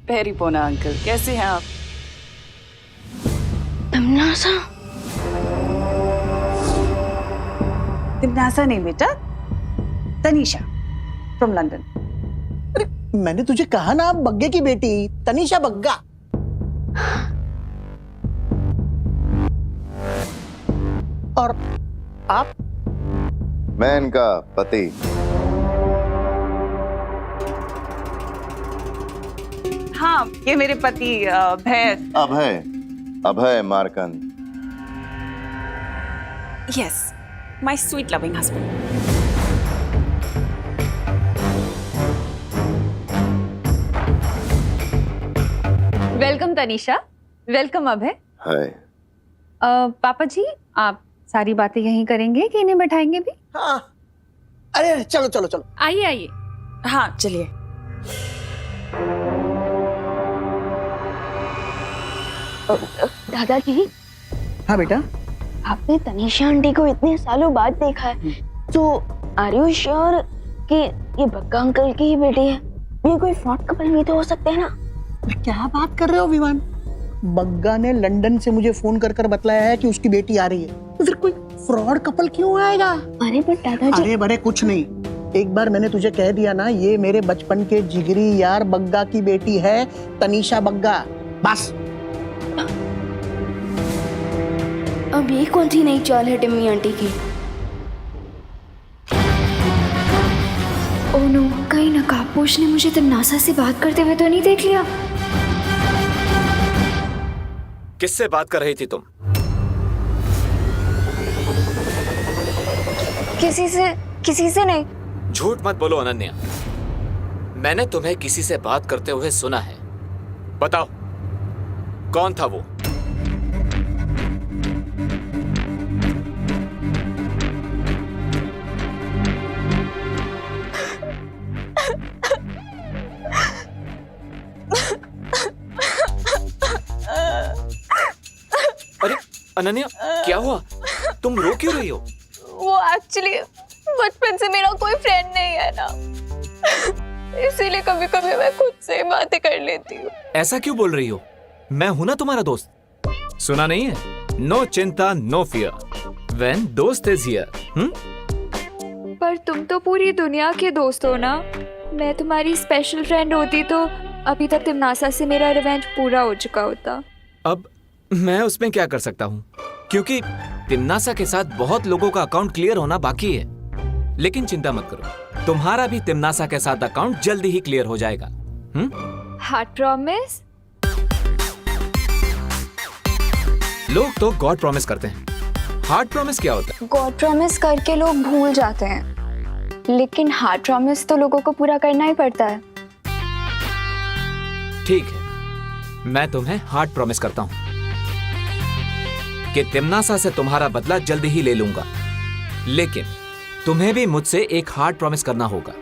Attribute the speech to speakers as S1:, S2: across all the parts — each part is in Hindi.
S1: पैरी पोना अंकल, कैसे हैं आप?
S2: तमन्नासा?
S1: तमन्नासा नहीं बेटा, तनीषा फ्रॉम लंदन।
S3: अरे मैंने तुझे कहा ना, बग्गे की बेटी तनीषा बग्गा। और आप?
S4: मैं इनका पति।
S1: हाँ, ये मेरे पति
S4: Abhay Abhay Markand.
S1: Yes, my sweet loving husband.
S2: Welcome Tanisha, welcome Abhay.
S4: Hi.
S2: पापा जी, आप सारी बातें यहीं करेंगे कि इन्हें बैठाएंगे भी?
S3: हाँ, अरे चलो चलो चलो,
S2: आइए आइए।
S1: हाँ चलिए।
S2: दादाजी,
S3: हाँ बेटा।
S2: आपने तनीषा आंटी को इतने सालों बाद देखा है, तो आर यू श्योर कि ये बग्गा अंकल की ही बेटी है? ये कोई फ्रॉड कपल नहीं तो हो सकते हैं ना?
S3: क्या बात कर रहे हो विमान? बग्गा ने लंदन से मुझे फोन कर कर बतलाया है कि उसकी बेटी आ रही है, तो फिर कोई फ्रॉड कपल क्यों आएगा?
S2: अरे पर दादाजी,
S3: अरे बड़े कुछ नहीं, एक बार मैंने तुझे कह दिया ना, ये मेरे बचपन के जिगरी यार बग्गा की बेटी है, तनीषा बग्गा। बस।
S2: अब ये कौन सी नई चाल है टिम्मी आंटी की? ओह नो, कहीं नकाबपोश ने मुझे तमन्नासा से बात करते हुए तो नहीं देख लिया?
S5: किससे बात कर रही थी तुम?
S2: किसी से नहीं।
S5: झूठ मत बोलो अनन्या, मैंने तुम्हें किसी से बात करते हुए सुना है। बताओ कौन था वो? अरे अनन्या, क्या हुआ? तुम रो क्यों रही हो?
S2: वो एक्चुअली बचपन से मेरा कोई फ्रेंड नहीं है ना, इसीलिए कभी कभी मैं खुद से बातें कर लेती हूँ।
S5: ऐसा क्यों बोल रही हो? मैं हूं ना तुम्हारा दोस्त। सुना नहीं है? नो चिंता नो फियर व्हेन दोस्त इज हियर।
S6: पर तुम तो पूरी दुनिया के दोस्त हो ना। मैं तुम्हारी स्पेशल फ्रेंड होती तो अभी तक तमन्नासा से मेरा रिवेंज पूरा हो चुका होता।
S5: अब मैं उसमें क्या कर सकता हूँ, क्योंकि तमन्नासा के साथ बहुत लोगों का अकाउंट क्लियर होना बाकी है। लेकिन चिंता मत करो, तुम्हारा भी तमन्नासा के साथ अकाउंट जल्दी ही क्लियर हो जाएगा।
S6: Heart promise?
S5: लोग तो गॉड प्रॉमिस करते हैं, हार्ट प्रॉमिस क्या होता है?
S6: गॉड प्रॉमिस करके लोग भूल जाते हैं, लेकिन हार्ट प्रॉमिस तो लोगों को पूरा करना ही पड़ता है।
S5: ठीक है, मैं तुम्हें हार्ट प्रॉमिस करता हूँ कि तमन्नासा से तुम्हारा बदला जल्दी ही ले लूंगा। लेकिन तुम्हें भी मुझसे एक हार्ड प्रॉमिस करना होगा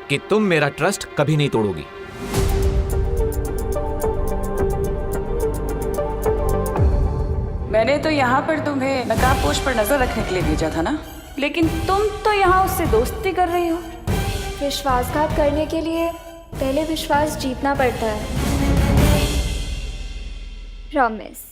S5: कि तुम मेरा ट्रस्ट कभी नहीं तोड़ोगी।
S1: मैंने तो यहाँ पर तुम्हें नकाबपोश पर नजर रखने के लिए भेजा था ना, लेकिन तुम तो यहाँ उससे दोस्ती कर रही हो।
S6: विश्वासघात करने के लिए पहले विश्वास जीतना पड़ता है। प्रॉमिस।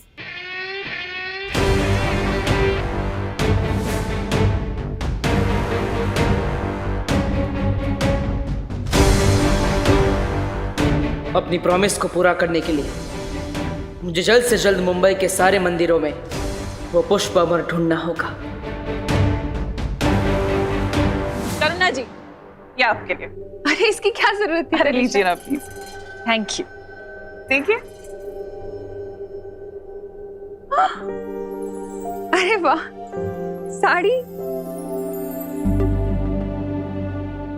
S7: अपनी प्रॉमिस को पूरा करने के लिए मुझे जल्द से जल्द मुंबई के सारे मंदिरों में वो पुष्प अमर ढूंढना होगा।
S1: करुणा जी, ये आपके लिए।
S2: अरे इसकी क्या जरूरत है?
S1: अरे लीजिए ना प्लीज।
S2: Thank you.
S1: देखिए।
S2: अरे वाह, साड़ी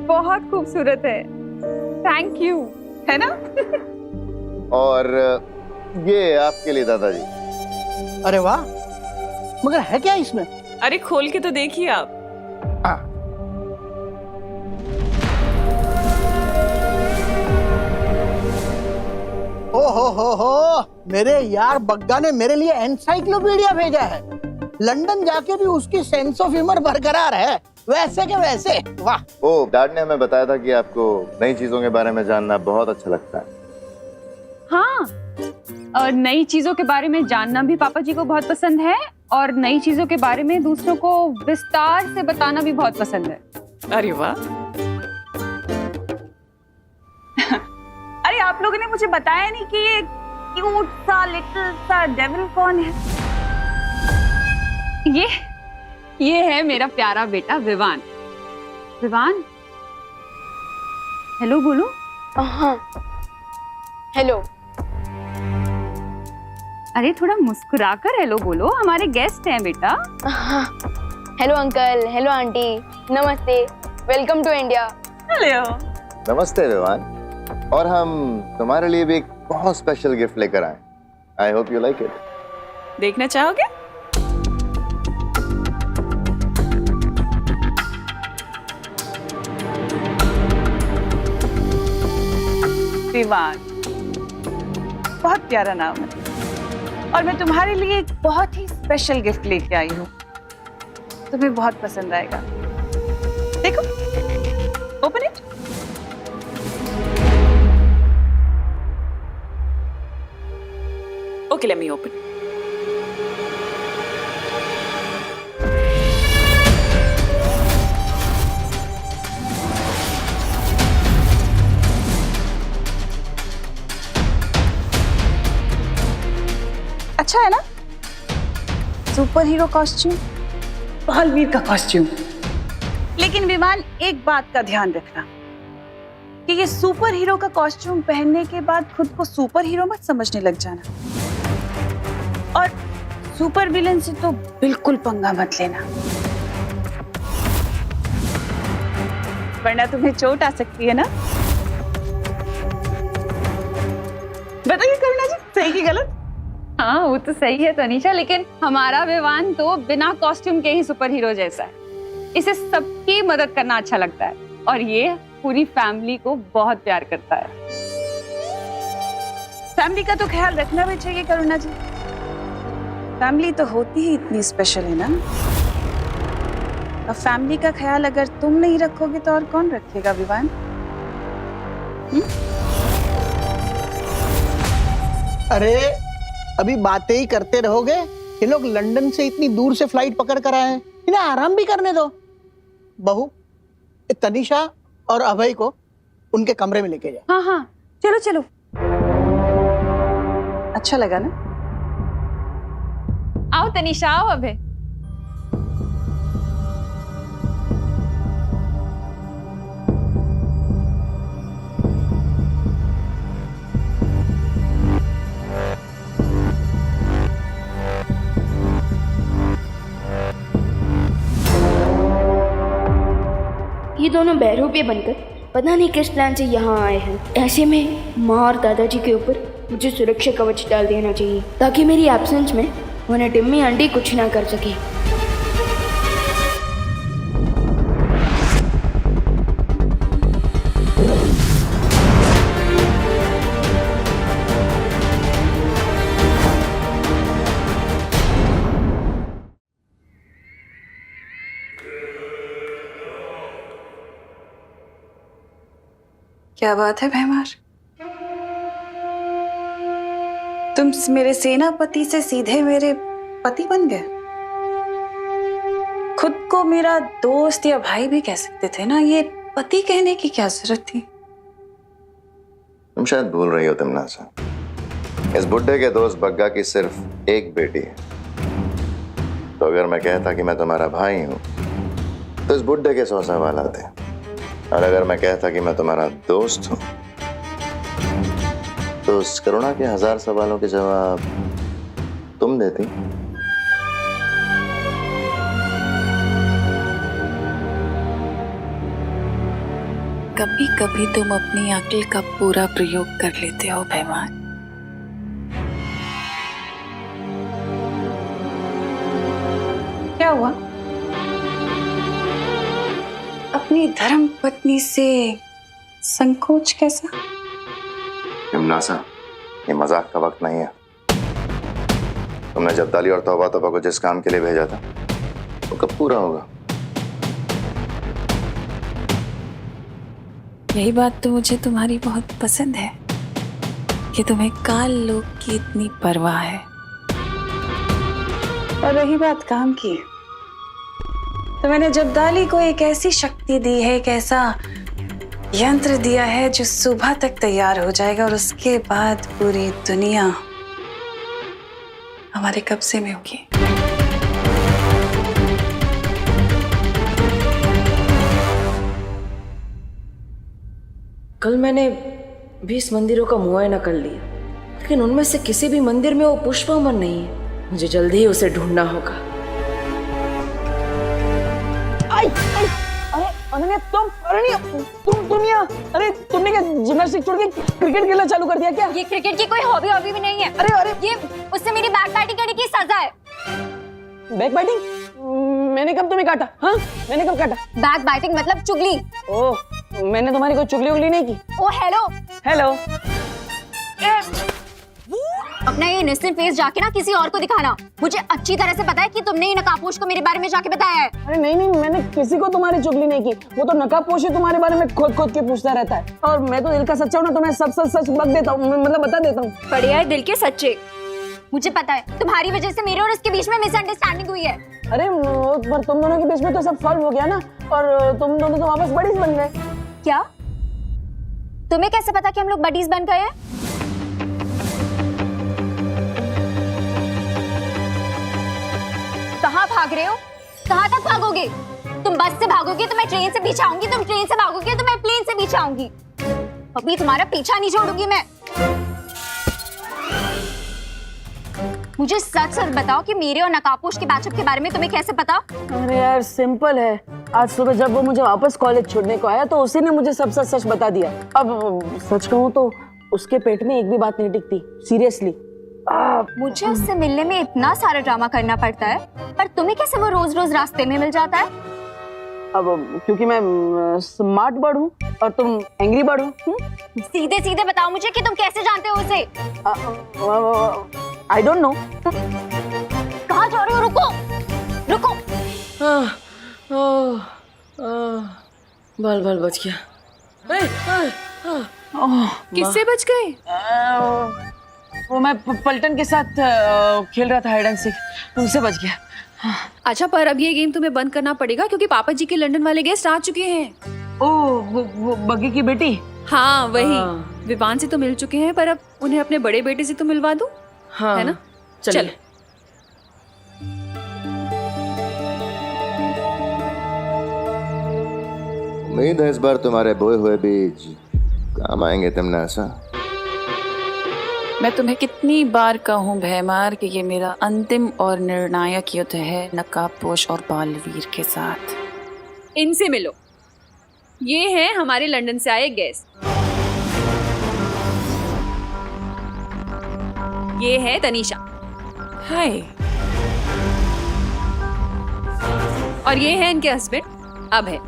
S2: बहुत खूबसूरत है। Thank you.
S1: है ना?
S4: और ये आपके लिए दादाजी।
S3: अरे वाह, मगर है क्या इसमें?
S1: अरे खोल के तो देखिए आप।
S3: हो, मेरे यार बग्गा ने मेरे लिए एनसाइक्लोपीडिया भेजा है। लंदन जाके भी उसकी सेंस ऑफ ह्यूमर बरकरार है, वैसे के वैसे। वाह।
S4: ओ, डैड ने हमें बताया था कि आपको नई चीजों के बारे में जानना बहुत अच्छा लगता है।
S8: हाँ, और नई चीजों के बारे में जानना भी पापा जी को बहुत पसंद है और नई चीजों के बारे में दूसरों को विस्तार से बताना भी बहुत पसंद है।
S1: अरे वाह। अरे आप लोगों ने मुझे बताया नहीं कि ये क्यूट सा लिटिल सा डेविल कौन है?
S8: ये है मेरा प्यारा बेटा विवान। विवान, हेलो बोलो।
S2: हाँ, हेलो।
S8: अरे थोड़ा मुस्कुरा कर हेलो बोलो, हमारे गेस्ट हैं बेटा।
S2: हाँ, हेलो अंकल, हेलो आंटी, नमस्ते, वेलकम टू इंडिया।
S1: हेलो।
S4: नमस्ते विवान। और हम तुम्हारे लिए भी एक बहुत स्पेशल गिफ्ट लेकर आए। I hope you like it.
S1: देखना चाहोगे? विवान, बहुत प्यारा नाम है और मैं तुम्हारे लिए एक बहुत ही स्पेशल गिफ्ट लेके आई हूँ। तुम्हें बहुत पसंद आएगा। देखो, open it. Okay, let me open. अच्छा है ना? सुपर हीरो कॉस्ट्यूम, बलवीर का कॉस्ट्यूम। लेकिन विमान, एक बात का ध्यान रखना कि ये सुपर हीरो का कॉस्ट्यूम पहनने के बाद खुद को सुपर हीरो मत समझने लग जाना, और सुपर विलन से तो बिल्कुल पंगा मत लेना, वरना तुम्हें चोट आ सकती है ना। बताइए करुणा जी, सही की गलत?
S8: हाँ, वो तो सही है तनीषा, लेकिन हमारा विवान तो बिना कॉस्ट्यूम के ही सुपर हीरो जैसा है। इसे सबकी मदद करना अच्छा लगता है और ये पूरी फैमिली को बहुत प्यार करता है।
S1: फैमिली का तो ख्याल रखना भी चाहिए करुणा जी। फैमिली तो होती ही इतनी स्पेशल है ना। अब फैमिली का ख्याल अगर तुम नहीं रखोगे तो और कौन रखेगा विवान?
S3: अरे अभी बातें ही करते रहोगे? ये लोग लंदन से इतनी दूर से फ्लाइट पकड़ कर आए हैं, इन्हें आराम भी करने दो। बहू, तनीषा और अभय को उनके कमरे में लेके जाओ।
S8: हाँ हाँ, चलो चलो।
S1: अच्छा लगा ना?
S8: आओ तनीषा, आओ अभय।
S2: ये दोनों बहरूपे बनकर पता नहीं किस प्लान से यहाँ आए हैं। ऐसे में माँ और दादाजी के ऊपर मुझे सुरक्षा कवच डाल देना चाहिए ताकि मेरी एब्सेंस में उन्हें टिम्मी आंटी कुछ ना कर सके।
S1: क्या बात है भैमार, तुम मेरे सेनापति से सीधे मेरे पति बन गए। खुद को मेरा दोस्त या भाई भी कह सकते थे ना, ये पति कहने की क्या जरूरत थी?
S4: तुम शायद भूल रही हो तिमनासा, इस बुड्ढे के दोस्त बग्गा की सिर्फ एक बेटी है। तो अगर मैं कहता कि मैं तुम्हारा भाई हूं तो इस बुड्ढे के 100 सवाल आते, और अगर मैं कहता कि मैं तुम्हारा दोस्त हूं तो उस करुणा के 1000 सवालों के जवाब तुम देती।
S1: कभी कभी तुम अपनी अक्ल का पूरा प्रयोग कर लेते हो भैमान। क्या हुआ? अपनी धर्म पत्नी से संकोच कैसा?
S4: तिमनासा, ये मजाक का वक्त नहीं है। तुमने जब्दाली और तौबा तौबा को जिस काम के लिए भेजा था वो कब पूरा होगा?
S1: यही बात तो मुझे तुम्हारी बहुत पसंद है।
S9: कि तुम्हें काल लोक की इतनी परवाह है।
S1: और रही बात काम की, तो मैंने जब्दाली को एक ऐसी शक्ति दी है, एक ऐसा यंत्र दिया है जो सुबह तक तैयार हो जाएगा और उसके बाद पूरी दुनिया हमारे कब्जे में होगी।
S7: कल मैंने 20 मंदिरों का मुआयना कर लिया, लेकिन उनमें से किसी भी मंदिर में वो पुष्पामन नहीं है। मुझे जल्दी ही उसे ढूंढना होगा।
S3: अरे तुम यहाँ, अरे तुमने क्या जिम्नास्टिक छोड़ के क्रिकेट खेलना चालू कर दिया क्या?
S10: ये क्रिकेट की कोई हॉबी भी नहीं है।
S3: अरे
S10: ये उससे मेरी बैक बैटिंग करने की सजा है।
S3: Back batting? मैंने कब तुम्हें काटा? हाँ, मैंने कब काटा?
S10: बैक बैटिंग मतलब चुगली।
S3: ओह, मैंने तुम्हारी कोई चुगली उगली नहीं की।
S10: ओ हेलो
S3: हेलो।
S10: अपना ये इनोसेंट फेस जाके ना किसी और को दिखाना। मुझे अच्छी तरह से पता है कि तुमने ये नकाबपोश को मेरे बारे में जाके बताया है।
S3: अरे नहीं, मैंने किसी को तुम्हारी चुगली नहीं की। वो तो नकाबपोश ही तुम्हारे बारे में खोद के पूछता रहता है, और मैं तो दिल का सच्चा हूँ ना, तो मैं सब सच बक देता हूँ, मतलब बता देता हूँ।
S10: बढ़िया है दिल के सच्चे। मुझे पता है तुम्हारी वजह से मेरे और उसके बीच में मिसअंडरस्टैंडिंग हुई है।
S3: अरे पर तुम दोनों के बीच में तो सब सॉल्व हो गया ना, और तुम दोनों तो वापस बडीज बन गए।
S10: क्या? तुम्हें कैसे पता कि हम लोग बडीज बन गए हैं? कहाँ भाग रहे हो? कहाँ तक भागोगे? तुम बस से भागोगे तो मैं ट्रेन से पीछे आऊंगी, तुम ट्रेन से भागोगे तो मैं प्लेन से पीछे आऊंगी। अभी तुम्हारा पीछा नहीं छोड़ूंगी मैं। मुझे सच सच बताओ कि मेरे और नकाबपोश के बैचअप के बारे में तुम्हें कैसे पता?
S3: अरे यार सिंपल है, आज सुबह जब वो मुझे वापस कॉलेज छोड़ने को आया तो उसी ने मुझे सब सच बता दिया। अब सच कहूँ तो उसके पेट में एक भी बात नहीं टिकती, सीरियसली।
S10: मुझे उससे मिलने में इतना सारा ड्रामा करना पड़ता है, पर तुम्हें कैसे वो रोज रोज रास्ते में मिल जाता है?
S3: अब क्योंकि मैं स्मार्ट बर्ड हूँ और तुम एंग्री बर्ड हो।
S10: सीधे सीधे बताओ मुझे कि तुम कैसे जानते हो उसे?
S3: I don't know.
S10: कहाँ जा रहे हो? रुको रुको।
S7: बाल बच गया।
S9: किससे बच गए?
S7: वो मैं पलटन के साथ खेल रहा था हाइड एंड सीक, उनसे बच गया।
S9: अच्छा, पर अब ये गेम तुम्हें बंद करना पड़ेगा क्योंकि पापा जी के लंदन वाले गेस्ट आ चुके हैं।
S7: ओह, वो बग्गी की बेटी?
S9: हाँ वही। विवान से तो मिल चुके हैं, पर अब उन्हें अपने बड़े बेटे से तो मिलवा दूं।
S7: हाँ,
S9: है ना?
S7: चल।
S4: उम्मीद है इस बार तुम्हारे बोए हुए बीज काम आएंगे तिमनासा।
S9: मैं तुम्हें कितनी बार कहूँ भैमार कि ये मेरा अंतिम और निर्णायक युद्ध है नकाबपोश और बालवीर के साथ। इनसे मिलो, ये हैं हमारे लंदन से आए गेस्ट। ये है तनीषा। हाय। और ये है इनके हस्बैंड अभय।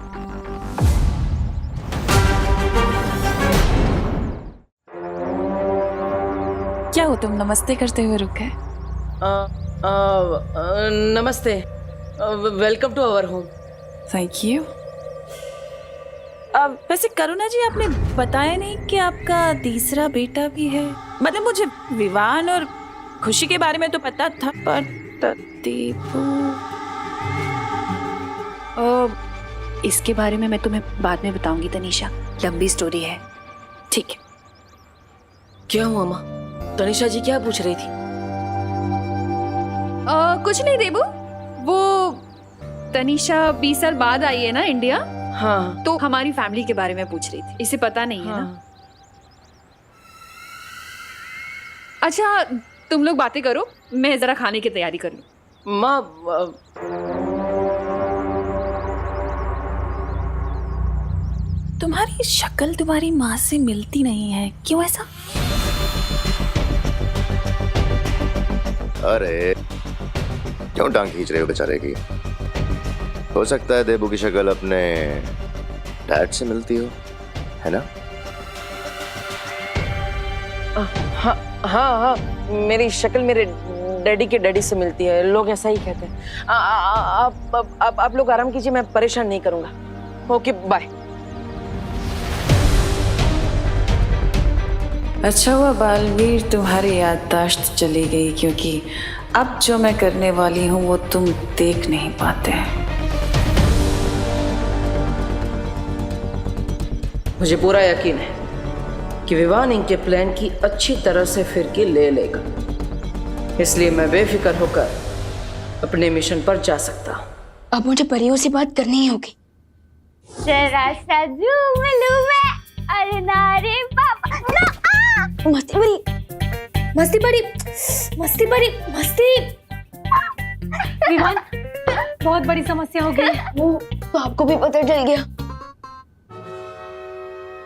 S9: क्या हो तुम नमस्ते करते हुए रुक गए?
S7: नमस्ते, welcome to our home.
S9: Thank you. वैसे करुणा जी, आपने बताया नहीं कि आपका तीसरा बेटा भी है। मतलब मुझे विवान और खुशी के बारे में तो पता था, पर दीपू इसके बारे में मैं तुम्हें बाद में बताऊंगी तनीषा, लंबी स्टोरी है। ठीक है।
S7: क्या हुआ माँ? तनीषा जी क्या पूछ रही थी?
S9: कुछ नहीं देबू, वो तनीषा 20 साल बाद आई है ना इंडिया।
S7: हाँ,
S9: तो हमारी फैमिली के बारे में पूछ रही थी। इसे पता नहीं है ना? अच्छा तुम लोग बातें करो, मैं जरा खाने की तैयारी कर लूं।
S7: माँ
S9: तुम्हारी शक्ल तुम्हारी माँ से मिलती नहीं है, क्यों ऐसा?
S4: अरे क्यों टांग खींच रहे हो बेचारे की? हो सकता है देबू की शक्ल अपने डैड से मिलती हो, है ना?
S7: हाँ हाँ हाँ, मेरी शक्ल मेरे डैडी के डैडी से मिलती है, लोग ऐसा ही कहते हैं। आप लोग आराम कीजिए, मैं परेशान नहीं करूंगा। Okay bye.
S9: अच्छा हुआ बालवीर तुम्हारी याददाश्त चली गई, क्योंकि अब जो मैं करने वाली हूँ वो तुम देख नहीं पाते।
S7: मुझे पूरा यकीन है कि विवान इनके प्लान की अच्छी तरह से फिरकी ले लेगा, इसलिए मैं बेफिक्र होकर अपने मिशन पर जा सकता हूँ।
S2: अब मुझे परियों से बात करनी ही होगी।
S10: जरा सा झूम लूं मैं, अरे नारे बाबा ना
S2: मस्ती भरी मस्ती भरी मस्ती भरी मस्ती।
S1: विवान, बहुत बड़ी समस्या हो गई।
S2: वो तो आपको भी पता चल गया।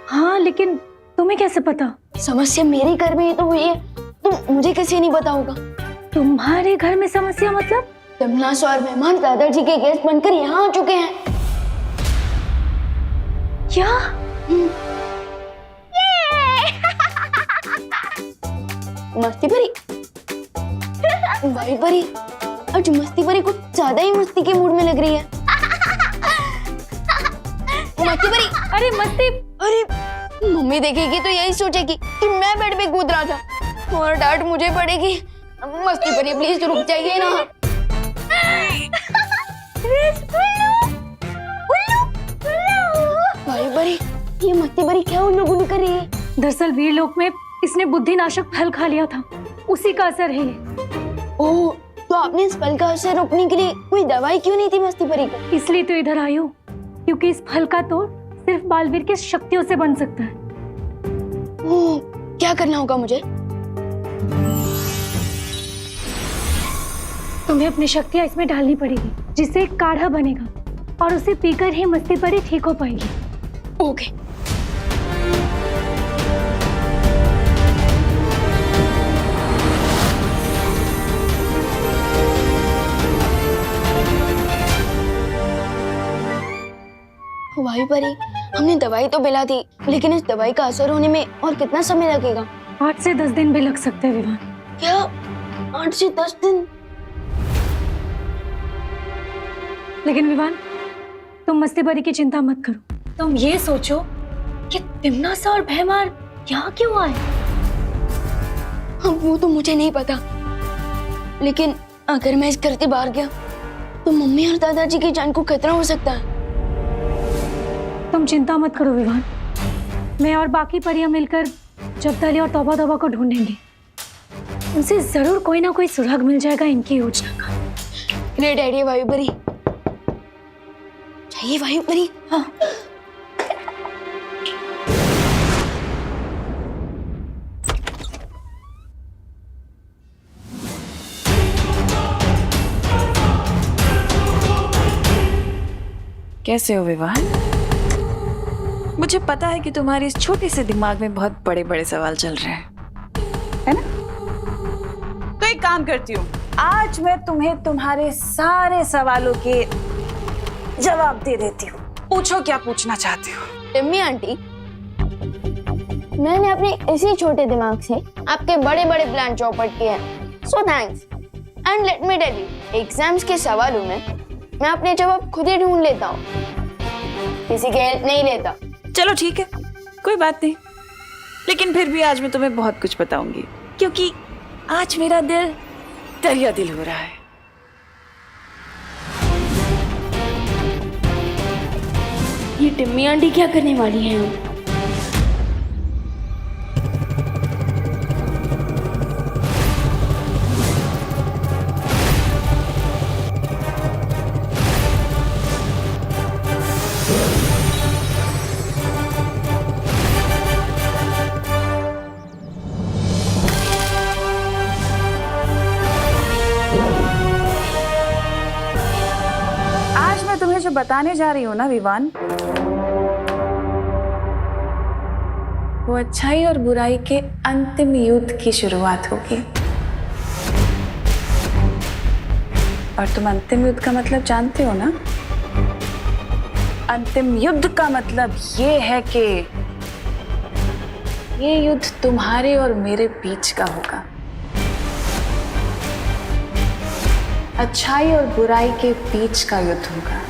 S1: हाँ, लेकिन तुम्हें कैसे पता?
S2: समस्या मेरे घर में ही तो हुई है, तो मुझे कैसे नहीं पता होगा?
S1: तुम्हारे घर में समस्या मतलब?
S2: तमन्नास और मेहमान दादाजी के गेस्ट बनकर यहाँ आ चुके हैं।
S1: क्या?
S2: मस्ती भरी भाई भरी, आज मस्ती भरी कुछ ज्यादा ही मस्ती के मूड में लग रही है। मस्ती भरी,
S1: अरे मस्ती,
S2: अरे मम्मी देखेगी तो यही सोचेगी कि मैं बेड पे कूद रहा था और डांट मुझे पड़ेगी। मस्ती भरी प्लीज रुक जाइए ना। भाई भरी, ये मस्ती भरी क्या उल्लू गुल्लू कर रही है?
S1: दरअसल वीरलोक में इसने बुद्धिनाशक फल खा लिया था, उसी का असर है ये।
S2: ओह, तो आपने इस फल का असर रोकने के लिए कोई दवाई क्यों नहीं थी मस्ती भरी को?
S1: इसलिए तो इधर आई हूँ, क्योंकि इस फल का तोड़ सिर्फ बालवीर की शक्तियों से बन सकता है।
S2: ओह, क्या करना होगा मुझे?
S1: तुम्हें अपनी शक्तियाँ इसमें डालनी पड़ेगी, जिससे एक काढ़ा बनेगा और उसे पीकर ही मस्ती भरी ठीक हो पाएगी।
S2: ओके। भाई परी, हमने दवाई तो पिला दी, लेकिन इस दवाई का असर होने में और कितना समय लगेगा?
S1: 8 से 10 दिन भी लग सकते हैं विवान।
S2: क्या 8 से 10 दिन?
S1: लेकिन विवान, तुम मस्ती भरी की चिंता मत करो। तुम ये सोचो कि तिम्नासा और भैमार यहाँ क्यों आए?
S2: वो तो मुझे नहीं पता, लेकिन अगर मैं इस घर से बाहर गया तो मम्मी और दादाजी की जान को खतरा हो सकता है।
S1: तुम चिंता मत करो विवान, मैं और बाकी परियां मिलकर जब्दाली और तौबा तौबा को ढूंढेंगे। उनसे जरूर कोई ना कोई सुराग मिल जाएगा इनकी योजना का।
S2: ग्रेट आइडिया वायु परी। चाहिए वायु परी। हाँ।
S9: कैसे हो विवान? मुझे पता है कि तुम्हारे इस छोटे से दिमाग में बहुत बड़े बड़े सवाल चल रहे हैं, है ना? तो एक काम करती हूँ, आज मैं तुम्हें तुम्हारे सारे सवालों के जवाब दे देती हूँ। पूछो क्या पूछना चाहती हो।
S2: टिम्मी आंटी, मैंने अपने इसी छोटे दिमाग से आपके बड़े बड़े प्लान चौपट किए हैं। So thanks. And let me tell you, exams के सवालों में मैं अपने जवाब खुद ही ढूंढ लेता हूँ, किसी की हेल्प नहीं लेता।
S9: चलो ठीक है, कोई बात नहीं, लेकिन फिर भी आज मैं तुम्हें बहुत कुछ बताऊंगी, क्योंकि आज मेरा दिल दरिया दिल हो रहा है।
S2: ये टिम्मी आंटी क्या करने वाली हैं?
S9: तुम्हें जो बताने जा रही हूँ ना विवान, वो अच्छाई और बुराई के अंतिम युद्ध की शुरुआत होगी। और तुम अंतिम युद्ध का मतलब जानते हो ना? अंतिम युद्ध का मतलब ये है कि ये युद्ध तुम्हारे और मेरे बीच का होगा। अच्छाई और बुराई के बीच का युद्ध होगा,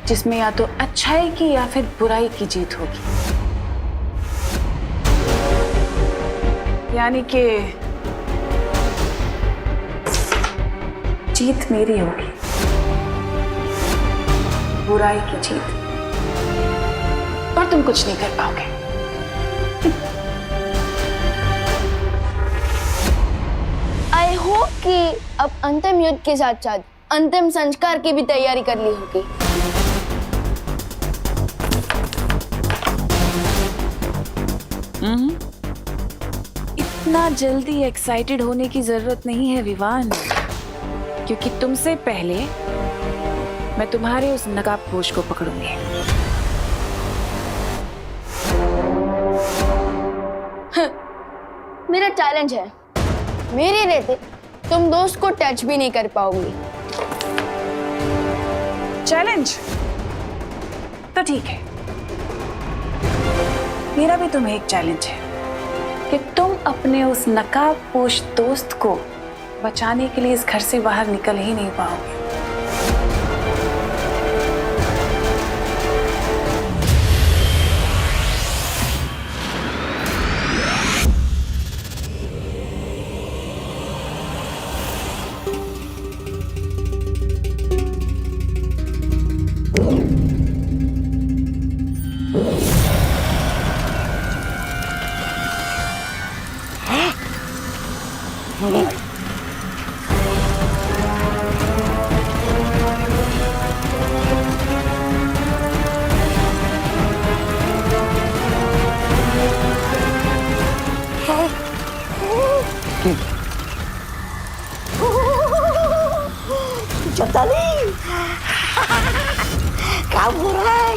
S9: जिसमें या तो अच्छाई की या फिर बुराई की जीत होगी। यानी कि जीत मेरी होगी, बुराई की जीत, और तुम कुछ नहीं कर पाओगे।
S2: आई होप कि अब अंतिम युद्ध के साथ साथ अंतिम संस्कार की भी तैयारी कर ली होगी।
S9: इतना जल्दी एक्साइटेड होने की जरूरत नहीं है विवान, क्योंकि तुमसे पहले मैं तुम्हारे उस नकाबपोश को पकड़ूंगी।
S2: मेरा चैलेंज है, मेरे रहते तुम दोस्त को टच भी नहीं कर पाओगी।
S9: चैलेंज तो ठीक है, मेरा भी तुम्हें एक चैलेंज है कि तुम अपने उस नकाबपोश दोस्त को बचाने के लिए इस घर से बाहर निकल ही नहीं पाओगे।
S2: चौताली क्या हो रहा है?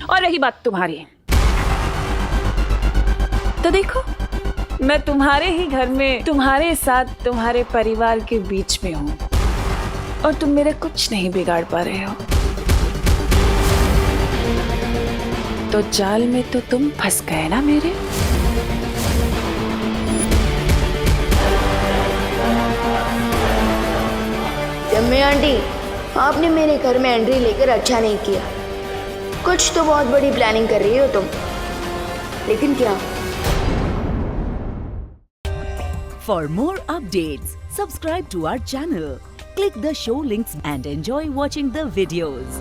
S9: और रही बात तुम्हारी, तो देखो मैं तुम्हारे ही घर में तुम्हारे साथ तुम्हारे परिवार के बीच में हूं और तुम मेरे कुछ नहीं बिगाड़ पा रहे हो। तो जाल में तो तुम फंस गए ना मेरे।
S2: जम्मी आंटी, आपने मेरे घर में एंट्री लेकर अच्छा नहीं किया। कुछ तो बहुत बड़ी प्लानिंग कर रही हो तुम, लेकिन क्या?
S11: For more updates, subscribe to our channel, click the show links and enjoy watching the videos.